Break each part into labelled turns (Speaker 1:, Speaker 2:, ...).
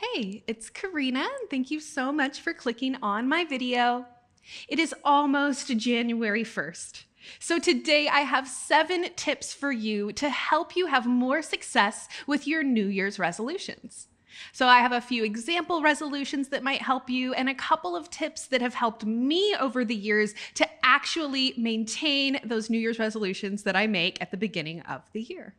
Speaker 1: Hey, it's Karina, and thank you so much for clicking on my video. It is almost January 1st. So today I have 7 tips for you to help you have more success with your New Year's resolutions. So I have a few example resolutions that might help you and a couple of tips that have helped me over the years to actually maintain those New Year's resolutions that I make at the beginning of the year.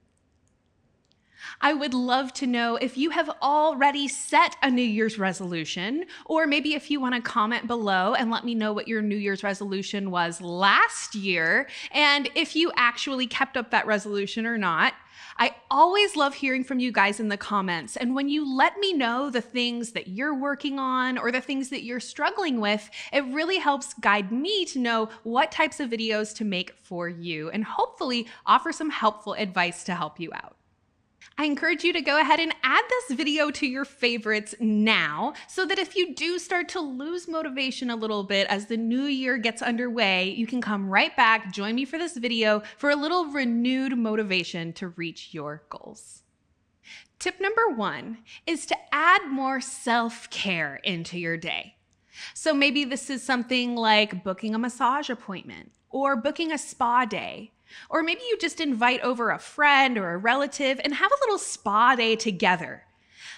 Speaker 1: I would love to know if you have already set a New Year's resolution, or maybe if you want to comment below and let me know what your New Year's resolution was last year, and if you actually kept up that resolution or not. I always love hearing from you guys in the comments, and when you let me know the things that you're working on or the things that you're struggling with, it really helps guide me to know what types of videos to make for you and hopefully offer some helpful advice to help you out. I encourage you to go ahead and add this video to your favorites now so that if you do start to lose motivation a little bit as the new year gets underway, you can come right back, join me for this video for a little renewed motivation to reach your goals. Tip number 1 is to add more self-care into your day. So maybe this is something like booking a massage appointment or booking a spa day. Or maybe you just invite over a friend or a relative and have a little spa day together.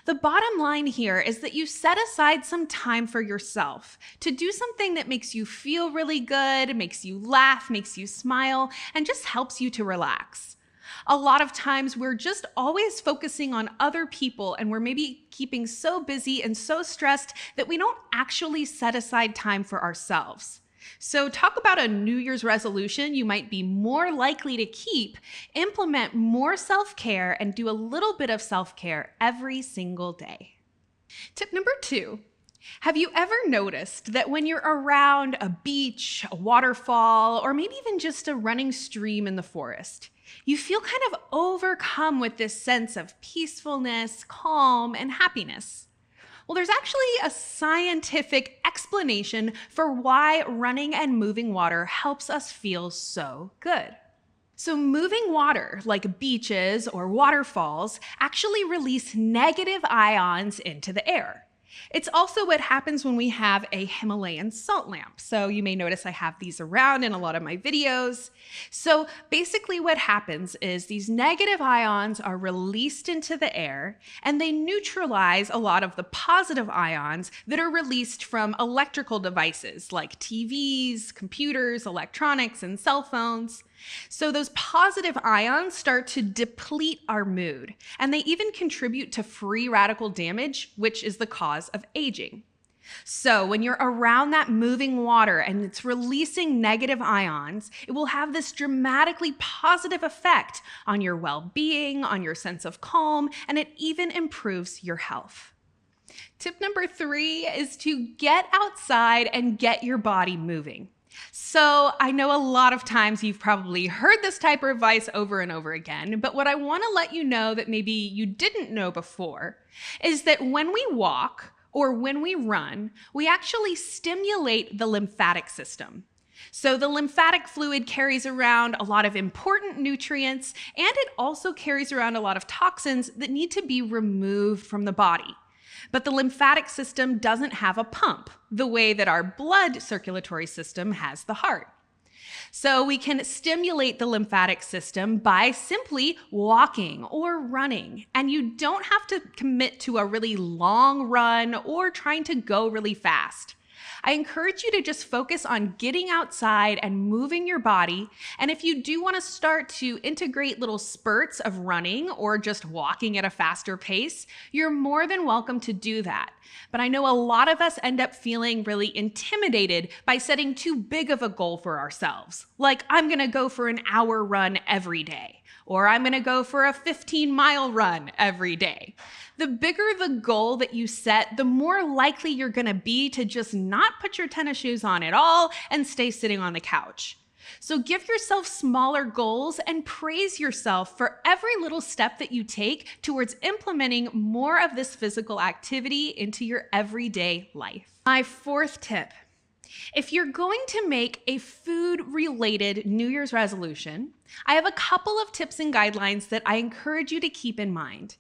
Speaker 1: The bottom line here is that you set aside some time for yourself to do something that makes you feel really good, makes you laugh, makes you smile, and just helps you to relax. A lot of times we're just always focusing on other people and we're maybe keeping so busy and so stressed that we don't actually set aside time for ourselves. So talk about a New Year's resolution you might be more likely to keep. Implement more self-care and do a little bit of self-care every single day. Tip number 2. Have you ever noticed that when you're around a beach, a waterfall, or maybe even just a running stream in the forest, you feel kind of overcome with this sense of peacefulness, calm, and happiness? Well, there's actually a scientific explanation for why running and moving water helps us feel so good. So moving water, like beaches or waterfalls, actually release negative ions into the air. It's also what happens when we have a Himalayan salt lamp. So you may notice I have these around in a lot of my videos. So basically what happens is these negative ions are released into the air and they neutralize a lot of the positive ions that are released from electrical devices like TVs, computers, electronics, and cell phones. So those positive ions start to deplete our mood, and they even contribute to free radical damage, which is the cause of aging. So when you're around that moving water and it's releasing negative ions, it will have this dramatically positive effect on your well-being, on your sense of calm, and it even improves your health. Tip number 3 is to get outside and get your body moving. So I know a lot of times you've probably heard this type of advice over and over again, but what I want to let you know that maybe you didn't know before is that when we walk or when we run, we actually stimulate the lymphatic system. So the lymphatic fluid carries around a lot of important nutrients, and it also carries around a lot of toxins that need to be removed from the body. But the lymphatic system doesn't have a pump the way that our blood circulatory system has the heart. So we can stimulate the lymphatic system by simply walking or running. And you don't have to commit to a really long run or trying to go really fast. I encourage you to just focus on getting outside and moving your body. And if you do want to start to integrate little spurts of running or just walking at a faster pace, you're more than welcome to do that. But I know a lot of us end up feeling really intimidated by setting too big of a goal for ourselves. Like, I'm going to go for an hour run every day, or I'm going to go for a 15-mile run every day. The bigger the goal that you set, the more likely you're going to be to just not put your tennis shoes on at all and stay sitting on the couch. So give yourself smaller goals and praise yourself for every little step that you take towards implementing more of this physical activity into your everyday life. My 4th tip: if you're going to make a food-related New Year's resolution, I have a couple of tips and guidelines that I encourage you to keep in mind.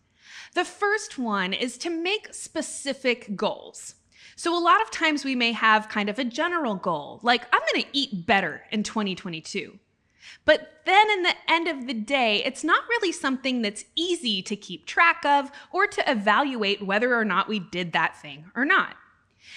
Speaker 1: The first one is to make specific goals. So a lot of times we may have kind of a general goal, like I'm going to eat better in 2022. But then in the end of the day, it's not really something that's easy to keep track of or to evaluate whether or not we did that thing or not.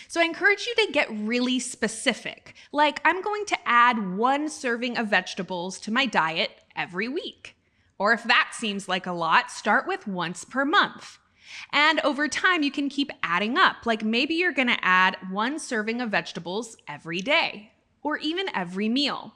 Speaker 1: So I encourage you to get really specific, like I'm going to add 1 serving of vegetables to my diet every week. Or if that seems like a lot, start with once per month. And over time, you can keep adding up. Like maybe you're going to add 1 serving of vegetables every day or even every meal.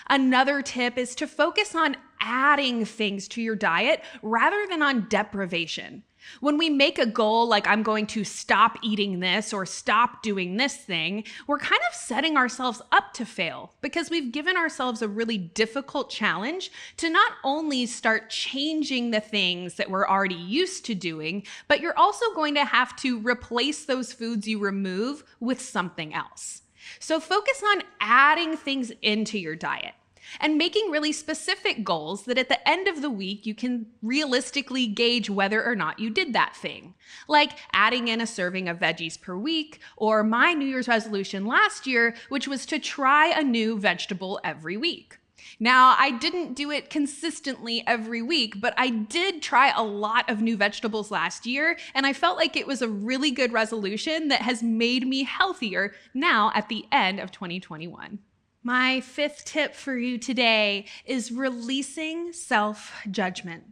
Speaker 1: Another tip is to focus on adding things to your diet rather than on deprivation. When we make a goal like I'm going to stop eating this or stop doing this thing, we're kind of setting ourselves up to fail because we've given ourselves a really difficult challenge to not only start changing the things that we're already used to doing, but you're also going to have to replace those foods you remove with something else. So focus on adding things into your diet and making really specific goals that at the end of the week, you can realistically gauge whether or not you did that thing. Like adding in a serving of veggies per week, or my New Year's resolution last year, which was to try a new vegetable every week. Now, I didn't do it consistently every week, but I did try a lot of new vegetables last year, and I felt like it was a really good resolution that has made me healthier now at the end of 2021. My 5th tip for you today is releasing self-judgment.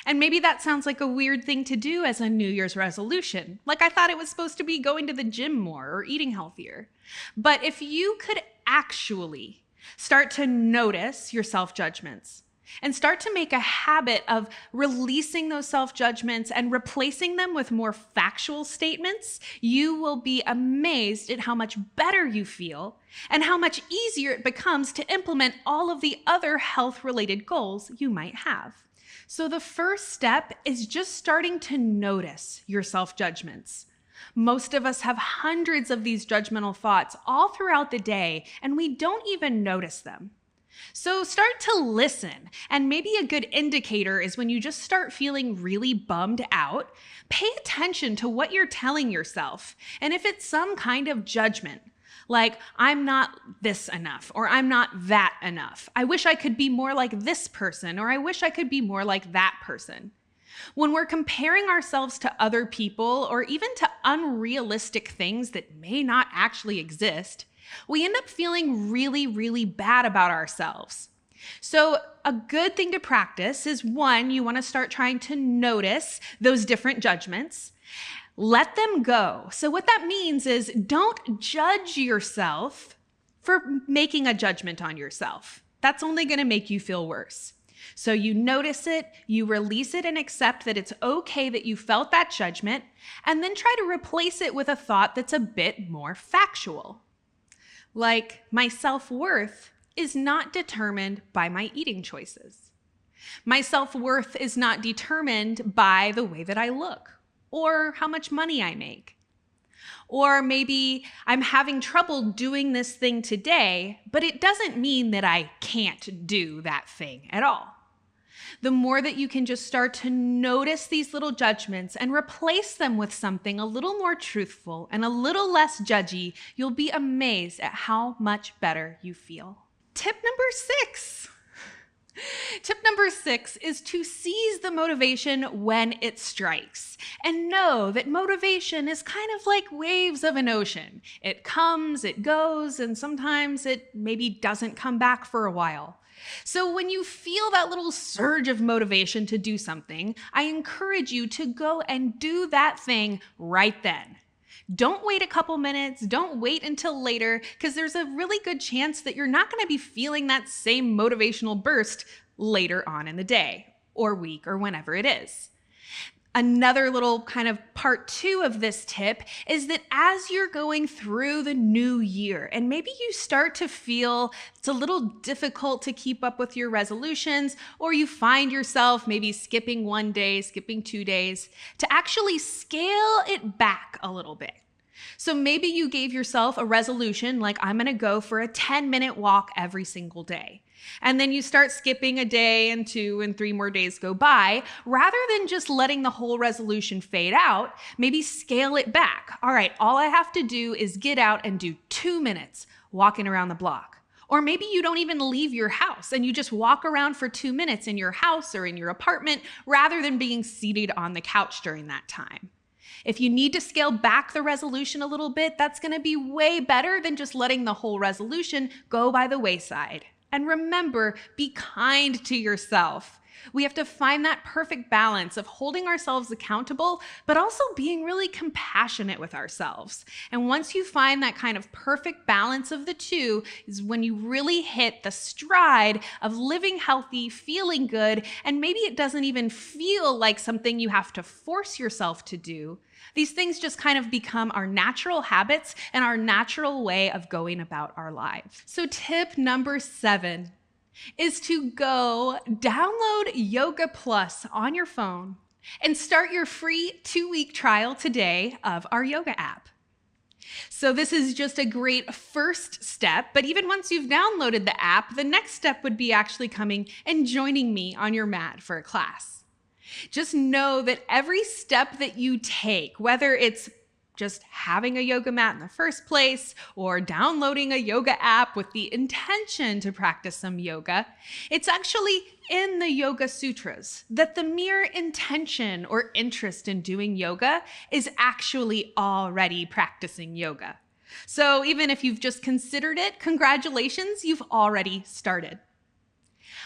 Speaker 1: And maybe that sounds like a weird thing to do as a New Year's resolution. Like I thought it was supposed to be going to the gym more or eating healthier. But if you could actually start to notice your self-judgments and start to make a habit of releasing those self-judgments and replacing them with more factual statements, you will be amazed at how much better you feel and how much easier it becomes to implement all of the other health-related goals you might have. So the first step is just starting to notice your self-judgments. Most of us have hundreds of these judgmental thoughts all throughout the day, and we don't even notice them. So start to listen, and maybe a good indicator is when you just start feeling really bummed out, pay attention to what you're telling yourself. And if it's some kind of judgment, like I'm not this enough, or I'm not that enough, I wish I could be more like this person, or I wish I could be more like that person. When we're comparing ourselves to other people, or even to unrealistic things that may not actually exist, we end up feeling really, really bad about ourselves. So a good thing to practice is 1, you want to start trying to notice those different judgments. Let them go. So what that means is don't judge yourself for making a judgment on yourself. That's only going to make you feel worse. So you notice it, you release it and accept that it's okay that you felt that judgment, and then try to replace it with a thought that's a bit more factual. Like, my self-worth is not determined by my eating choices. My self-worth is not determined by the way that I look or how much money I make. Or maybe I'm having trouble doing this thing today, but it doesn't mean that I can't do that thing at all. The more that you can just start to notice these little judgments and replace them with something a little more truthful and a little less judgy, you'll be amazed at how much better you feel. Tip number 6. Tip number 6 is to seize the motivation when it strikes and know that motivation is kind of like waves of an ocean. It comes, it goes, and sometimes it maybe doesn't come back for a while. So when you feel that little surge of motivation to do something, I encourage you to go and do that thing right then. Don't wait a couple minutes, don't wait until later, because there's a really good chance that you're not going to be feeling that same motivational burst later on in the day or week or whenever it is. Another little kind of part 2 of this tip is that as you're going through the new year, and maybe you start to feel it's a little difficult to keep up with your resolutions, or you find yourself maybe skipping 1 day, skipping 2 days, to actually scale it back a little bit. So maybe you gave yourself a resolution like I'm going to go for a 10-minute walk every single day. And then you start skipping a day and 2 and 3 more days go by. Rather than just letting the whole resolution fade out, maybe scale it back. All right, all I have to do is get out and do 2 minutes walking around the block. Or maybe you don't even leave your house and you just walk around for 2 minutes in your house or in your apartment rather than being seated on the couch during that time. If you need to scale back the resolution a little bit, that's going to be way better than just letting the whole resolution go by the wayside. And remember, be kind to yourself. We have to find that perfect balance of holding ourselves accountable, but also being really compassionate with ourselves. And once you find that kind of perfect balance of the two is when you really hit the stride of living healthy, feeling good, and maybe it doesn't even feel like something you have to force yourself to do. These things just kind of become our natural habits and our natural way of going about our lives. So tip number 7 is to go download Yoga Plus on your phone and start your free 2-week trial today of our yoga app. So this is just a great first step, but even once you've downloaded the app, the next step would be actually coming and joining me on your mat for a class. Just know that every step that you take, whether it's just having a yoga mat in the first place or downloading a yoga app with the intention to practice some yoga, it's actually in the Yoga Sutras that the mere intention or interest in doing yoga is actually already practicing yoga. So even if you've just considered it, congratulations, you've already started.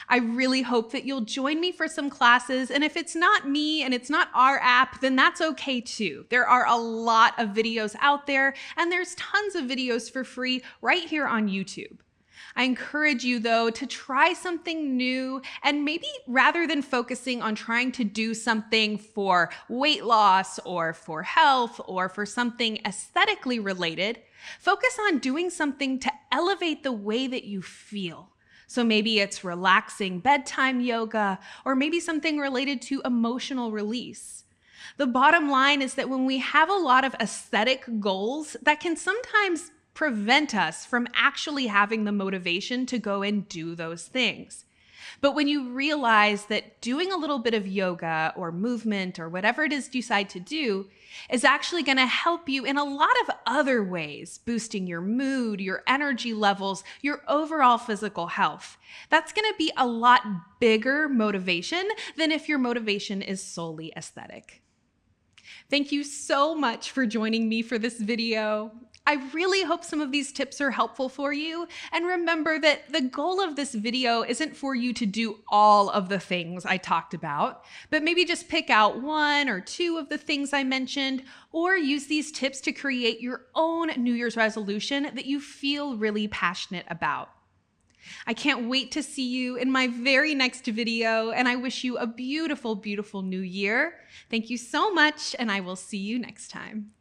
Speaker 1: I really hope that you'll join me for some classes, and if it's not me and it's not our app, then that's okay too. There are a lot of videos out there, and there's tons of videos for free right here on YouTube. I encourage you, though, to try something new, and maybe rather than focusing on trying to do something for weight loss or for health or for something aesthetically related, focus on doing something to elevate the way that you feel. So maybe it's relaxing bedtime yoga, or maybe something related to emotional release. The bottom line is that when we have a lot of aesthetic goals, that can sometimes prevent us from actually having the motivation to go and do those things. But when you realize that doing a little bit of yoga or movement or whatever it is you decide to do is actually going to help you in a lot of other ways, boosting your mood, your energy levels, your overall physical health, that's going to be a lot bigger motivation than if your motivation is solely aesthetic. Thank you so much for joining me for this video. I really hope some of these tips are helpful for you. And remember that the goal of this video isn't for you to do all of the things I talked about, but maybe just pick out 1 or 2 of the things I mentioned, or use these tips to create your own New Year's resolution that you feel really passionate about. I can't wait to see you in my very next video, and I wish you a beautiful, beautiful new year. Thank you so much, and I will see you next time.